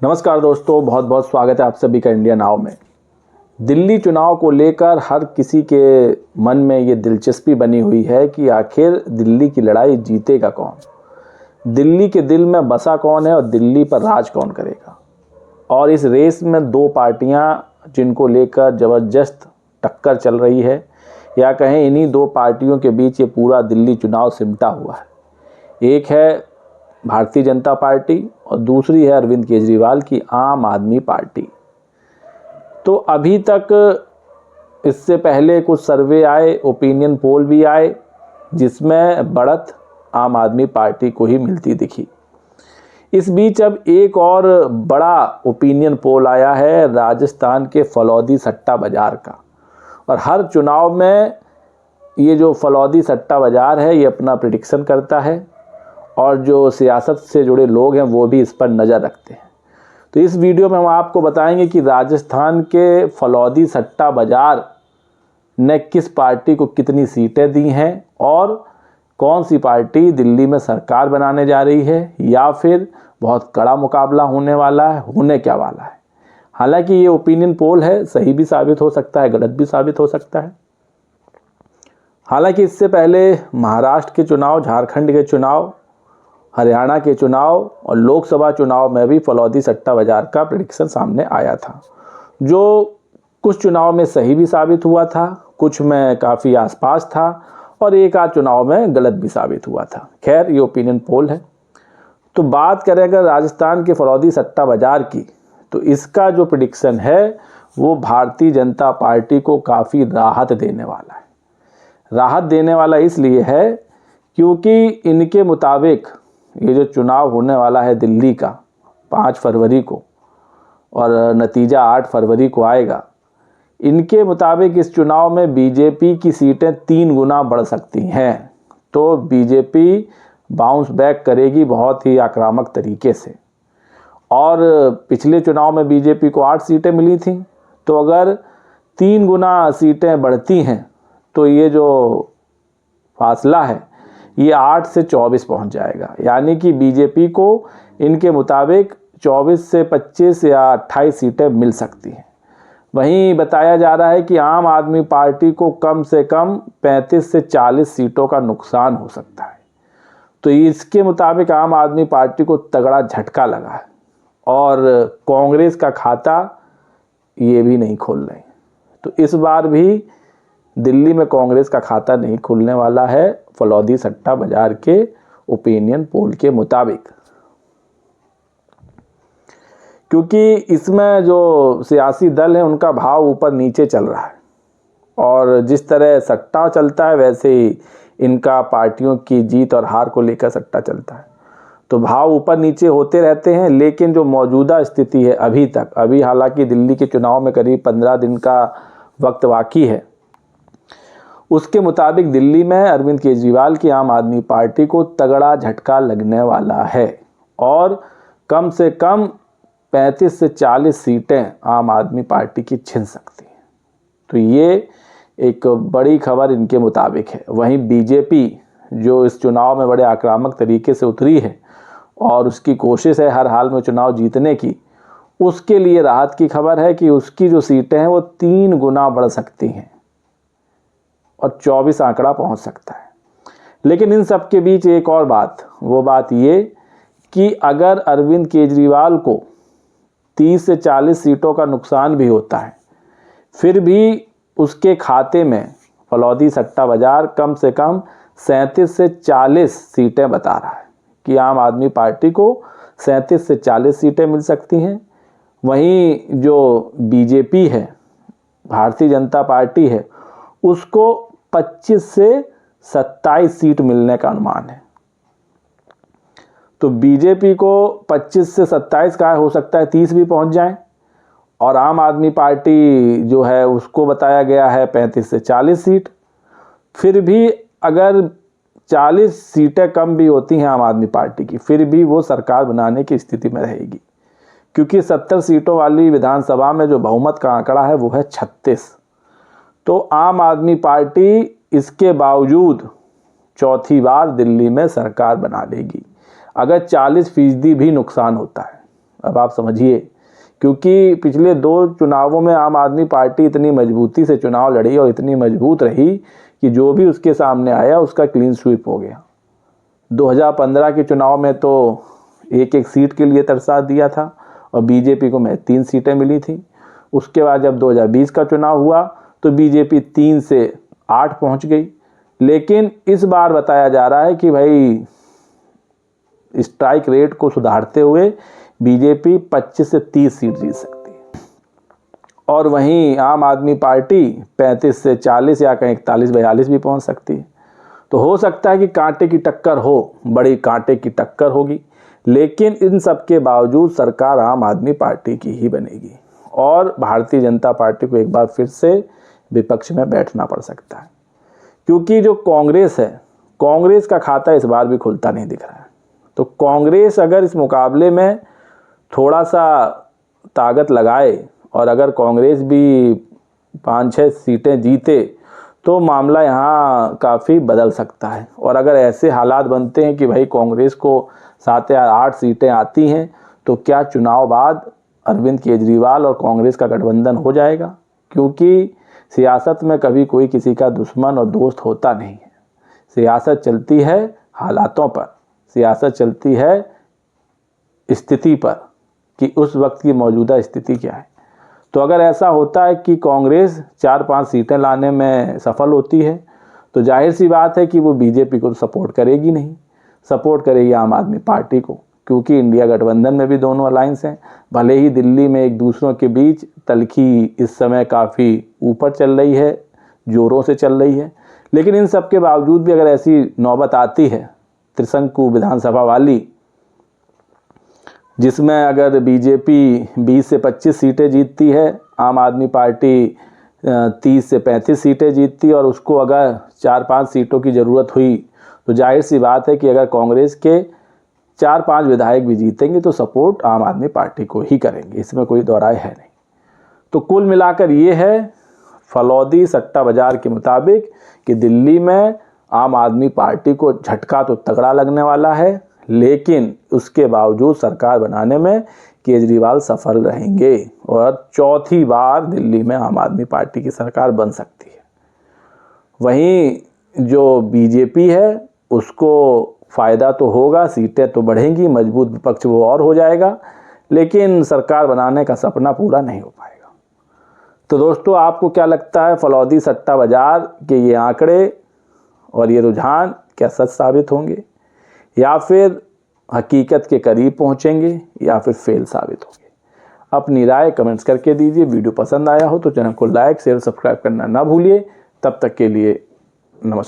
नमस्कार दोस्तों, बहुत बहुत स्वागत है आप सभी का इंडिया नाउ में। दिल्ली चुनाव को लेकर हर किसी के मन में ये दिलचस्पी बनी हुई है कि आखिर दिल्ली की लड़ाई जीतेगा कौन, दिल्ली के दिल में बसा कौन है और दिल्ली पर राज कौन करेगा। और इस रेस में दो पार्टियां जिनको लेकर ज़बरदस्त टक्कर चल रही है, या कहें इन्हीं दो पार्टियों के बीच ये पूरा दिल्ली चुनाव सिमटा हुआ है। एक है भारतीय जनता पार्टी और दूसरी है अरविंद केजरीवाल की आम आदमी पार्टी। तो अभी तक इससे पहले कुछ सर्वे आए, ओपिनियन पोल भी आए, जिसमें बढ़त आम आदमी पार्टी को ही मिलती दिखी। इस बीच अब एक और बड़ा ओपिनियन पोल आया है राजस्थान के फलौदी सट्टा बाज़ार का। और हर चुनाव में ये जो फलौदी सट्टा बाज़ार है ये अपना प्रेडिक्शन करता है और जो सियासत से जुड़े लोग हैं वो भी इस पर नज़र रखते हैं। तो इस वीडियो में हम आपको बताएंगे कि राजस्थान के फलौदी सट्टा बाज़ार ने किस पार्टी को कितनी सीटें दी हैं और कौन सी पार्टी दिल्ली में सरकार बनाने जा रही है, या फिर बहुत कड़ा मुकाबला होने वाला है, होने क्या वाला है। हालांकि ये ओपिनियन पोल है, सही भी साबित हो सकता है, गलत भी साबित हो सकता है। हालांकि इससे पहले महाराष्ट्र के चुनाव, झारखंड के चुनाव, हरियाणा के चुनाव और लोकसभा चुनाव में भी फलौदी सट्टा बाज़ार का प्रेडिक्शन सामने आया था, जो कुछ चुनाव में सही भी साबित हुआ था, कुछ में काफ़ी आसपास था और एक आध चुनाव में गलत भी साबित हुआ था। खैर, ये ओपिनियन पोल है। तो बात करें अगर राजस्थान के फलौदी सट्टा बाज़ार की, तो इसका जो प्रेडिक्शन है वो भारतीय जनता पार्टी को काफ़ी राहत देने वाला है। राहत देने वाला इसलिए है क्योंकि इनके मुताबिक ये जो चुनाव होने वाला है दिल्ली का 5 फरवरी को और नतीजा 8 फरवरी को आएगा, इनके मुताबिक इस चुनाव में बीजेपी की सीटें 3 गुना बढ़ सकती हैं। तो बीजेपी बाउंस बैक करेगी बहुत ही आक्रामक तरीके से। और पिछले चुनाव में बीजेपी को 8 सीटें मिली थीं, तो अगर 3 गुना सीटें बढ़ती हैं तो ये जो फासला है ये 8 से 24 पहुंच जाएगा। यानी कि बीजेपी को इनके मुताबिक 24 से 25 या 28 सीटें मिल सकती हैं। वहीं बताया जा रहा है कि आम आदमी पार्टी को कम से कम 35 से 40 सीटों का नुकसान हो सकता है। तो इसके मुताबिक आम आदमी पार्टी को तगड़ा झटका लगा है और कांग्रेस का खाता ये भी नहीं खोल रहे। तो इस बार भी दिल्ली में कांग्रेस का खाता नहीं खुलने वाला है फलौदी सट्टा बाज़ार के ओपिनियन पोल के मुताबिक, क्योंकि इसमें जो सियासी दल है उनका भाव ऊपर नीचे चल रहा है और जिस तरह सट्टा चलता है वैसे ही इनका पार्टियों की जीत और हार को लेकर सट्टा चलता है। तो भाव ऊपर नीचे होते रहते हैं, लेकिन जो मौजूदा स्थिति है अभी हालांकि दिल्ली के चुनाव में करीब 15 दिन का वक्त बाकी है, उसके मुताबिक दिल्ली में अरविंद केजरीवाल की आम आदमी पार्टी को तगड़ा झटका लगने वाला है और कम से कम 35 से 40 सीटें आम आदमी पार्टी की छिन सकती हैं। तो ये एक बड़ी खबर इनके मुताबिक है। वहीं बीजेपी जो इस चुनाव में बड़े आक्रामक तरीके से उतरी है और उसकी कोशिश है हर हाल में चुनाव जीतने की, उसके लिए राहत की खबर है कि उसकी जो सीटें हैं वो 3 गुना बढ़ सकती हैं और 24 आंकड़ा पहुंच सकता है। लेकिन इन सब के बीच एक और बात, वो बात ये कि अगर अरविंद केजरीवाल को 30 से 40 सीटों का नुकसान भी होता है, फिर भी उसके खाते में फलौदी सट्टा बाज़ार कम से कम 37 से 40 सीटें बता रहा है कि आम आदमी पार्टी को 37 से 40 सीटें मिल सकती हैं। वहीं जो बीजेपी है, भारतीय जनता पार्टी है, उसको 25 से 27 सीट मिलने का अनुमान है। तो बीजेपी को 25 से 27 का हो सकता है 30 भी पहुंच जाए, और आम आदमी पार्टी जो है उसको बताया गया है 35 से 40 सीट। फिर भी अगर 40 सीटें कम भी होती हैं आम आदमी पार्टी की, फिर भी वो सरकार बनाने की स्थिति में रहेगी, क्योंकि 70 सीटों वाली विधानसभा में जो बहुमत का आंकड़ा है वो है 36। तो आम आदमी पार्टी इसके बावजूद चौथी बार दिल्ली में सरकार बना लेगी अगर 40% भी नुकसान होता है। अब आप समझिए, क्योंकि पिछले 2 चुनावों में आम आदमी पार्टी इतनी मजबूती से चुनाव लड़ी और इतनी मजबूत रही कि जो भी उसके सामने आया उसका क्लीन स्वीप हो गया। 2015 के चुनाव में तो एक सीट के लिए तरसा दिया था और बीजेपी को 3 सीटें मिली थी। उसके बाद जब 2020 का चुनाव हुआ तो बीजेपी 3 से 8 पहुंच गई। लेकिन इस बार बताया जा रहा है कि भाई स्ट्राइक रेट को सुधारते हुए बीजेपी 25 से 30 सीट जीत सकती है और वहीं आम आदमी पार्टी 35 से 40 या कहीं 41-42 भी पहुंच सकती है। तो हो सकता है कि कांटे की टक्कर हो, बड़ी कांटे की टक्कर होगी। लेकिन इन सब के बावजूद सरकार आम आदमी पार्टी की ही बनेगी और भारतीय जनता पार्टी को एक बार फिर से विपक्ष में बैठना पड़ सकता है, क्योंकि जो कांग्रेस है, कांग्रेस का खाता इस बार भी खुलता नहीं दिख रहा है। तो कांग्रेस अगर इस मुकाबले में थोड़ा सा ताकत लगाए और अगर कांग्रेस भी 5-6 सीटें जीते तो मामला यहाँ काफ़ी बदल सकता है। और अगर ऐसे हालात बनते हैं कि भाई कांग्रेस को 7 या 8 सीटें आती हैं तो क्या चुनाव बाद अरविंद केजरीवाल और कांग्रेस का गठबंधन हो जाएगा? क्योंकि सियासत में कभी कोई किसी का दुश्मन और दोस्त होता नहीं है। सियासत चलती है हालातों पर, सियासत चलती है स्थिति पर कि उस वक्त की मौजूदा स्थिति क्या है। तो अगर ऐसा होता है कि कांग्रेस 4-5 सीटें लाने में सफल होती है तो जाहिर सी बात है कि वो बीजेपी को सपोर्ट करेगी नहीं, सपोर्ट करेगी आम आदमी पार्टी को, क्योंकि इंडिया गठबंधन में भी दोनों अलायंस हैं। भले ही दिल्ली में एक दूसरों के बीच तलखी इस समय काफ़ी ऊपर चल रही है, ज़ोरों से चल रही है, लेकिन इन सब के बावजूद भी अगर ऐसी नौबत आती है त्रिशंकु विधानसभा वाली, जिसमें अगर बीजेपी 20 से 25 सीटें जीतती है, आम आदमी पार्टी 30 से 35 सीटें जीतती और उसको अगर 4-5 सीटों की ज़रूरत हुई तो जाहिर सी बात है कि अगर कांग्रेस के 4-5 विधायक भी जीतेंगे तो सपोर्ट आम आदमी पार्टी को ही करेंगे, इसमें कोई दो राय है नहीं। तो कुल मिलाकर ये है फलौदी सट्टा बाजार के मुताबिक कि दिल्ली में आम आदमी पार्टी को झटका तो तगड़ा लगने वाला है, लेकिन उसके बावजूद सरकार बनाने में केजरीवाल सफल रहेंगे और चौथी बार दिल्ली में आम आदमी पार्टी की सरकार बन सकती है। वहीं जो बीजेपी है उसको फ़ायदा तो होगा, सीटें तो बढ़ेंगी, मजबूत विपक्ष वो और हो जाएगा, लेकिन सरकार बनाने का सपना पूरा नहीं हो पाएगा। तो दोस्तों, आपको क्या लगता है, फलौदी सट्टा बाजार के ये आंकड़े और ये रुझान क्या सच साबित होंगे या फिर हकीकत के करीब पहुंचेंगे या फिर फेल साबित होंगे? अपनी राय कमेंट्स करके दीजिए। वीडियो पसंद आया हो तो चैनल को लाइक, शेयर, सब्सक्राइब करना ना भूलिए। तब तक के लिए नमस्कार।